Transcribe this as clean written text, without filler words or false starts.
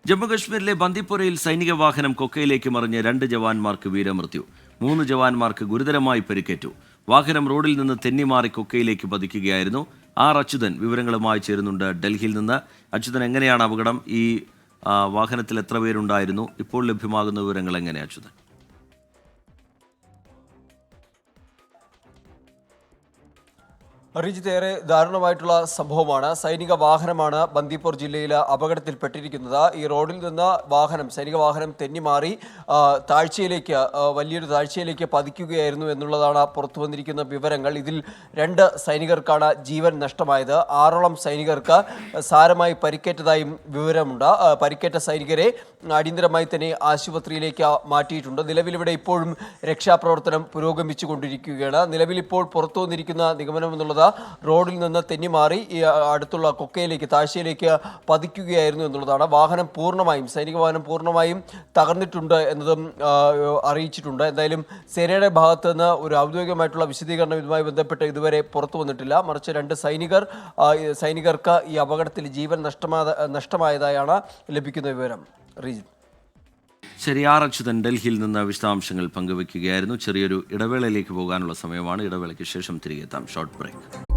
ജമ്മുകശ്മീരിലെ ബന്ദിപ്പോരയിൽ സൈനിക വാഹനം കൊക്കയിലേക്ക് മറിഞ്ഞ് 2 ജവാന്മാർക്ക് വീരമൃത്യു. 3 ജവാന്മാർക്ക് ഗുരുതരമായി പരിക്കേറ്റു. വാഹനം റോഡിൽ നിന്ന് തെന്നിമാറി കൊക്കയിലേക്ക് പതിക്കുകയായിരുന്നു. അച്യുതൻ വിവരങ്ങളുമായി ചേരുന്നുണ്ട് ഡൽഹിയിൽ നിന്ന്. അച്യുതൻ, എങ്ങനെയാണ് അപകടം? ഈ വാഹനത്തിൽ എത്ര പേരുണ്ടായിരുന്നു? ഇപ്പോൾ ലഭ്യമാകുന്ന വിവരങ്ങൾ എങ്ങനെ, അച്യുതൻ? റിജിത്ത്, ഏറെ ദാരുണമായിട്ടുള്ള സംഭവമാണ്. സൈനിക വാഹനമാണ് ബന്ദിപ്പൂർ ജില്ലയിൽ അപകടത്തിൽപ്പെട്ടിരിക്കുന്നത്. ഈ റോഡിൽ നിന്ന് സൈനിക വാഹനം തെന്നിമാറി വലിയൊരു താഴ്ചയിലേക്ക് പതിക്കുകയായിരുന്നു എന്നുള്ളതാണ് പുറത്തു വന്നിരിക്കുന്ന വിവരങ്ങൾ. ഇതിൽ 2 സൈനികർക്കാണ് ജീവൻ നഷ്ടമായത്. 6ഓളം സൈനികർക്ക് സാരമായി പരിക്കേറ്റതായും വിവരമുണ്ട്. പരിക്കേറ്റ സൈനികരെ അടിയന്തരമായി തന്നെ ആശുപത്രിയിലേക്ക് മാറ്റിയിട്ടുണ്ട്. നിലവിലിവിടെ ഇപ്പോഴും രക്ഷാപ്രവർത്തനം പുരോഗമിച്ചുകൊണ്ടിരിക്കുകയാണ്. നിലവിലിപ്പോൾ പുറത്തു വന്നിരിക്കുന്ന നിഗമനം എന്നുള്ളത് റോഡിൽ നിന്ന് തെന്നിമാറി അടുത്തുള്ള കൊക്കയിലേക്ക്, താഴ്ചയിലേക്ക് പതിക്കുകയായിരുന്നു എന്നുള്ളതാണ്. സൈനിക വാഹനം പൂർണ്ണമായും തകർന്നിട്ടുണ്ട് എന്നതും അറിയിച്ചിട്ടുണ്ട്. എന്തായാലും സേനയുടെ ഭാഗത്ത് നിന്ന് ഒരു ഔദ്യോഗികമായിട്ടുള്ള വിശദീകരണം ഇതുമായി ബന്ധപ്പെട്ട് ഇതുവരെ പുറത്തു വന്നിട്ടില്ല. മറിച്ച് 2 സൈനികർക്ക് ഈ അപകടത്തിൽ ജീവൻ നഷ്ടമായതായാണ് ലഭിക്കുന്ന വിവരം. ശരി, അച്യുതൻ ഡൽഹിയിൽ നിന്ന് വിശദാംശങ്ങൾ പങ്കുവയ്ക്കുകയായിരുന്നു. ചെറിയൊരു ഇടവേളയിലേക്ക് പോകാനുള്ള സമയമാണ്. ഇടവേളയ്ക്ക് ശേഷം തിരികെ എത്താം. Short break.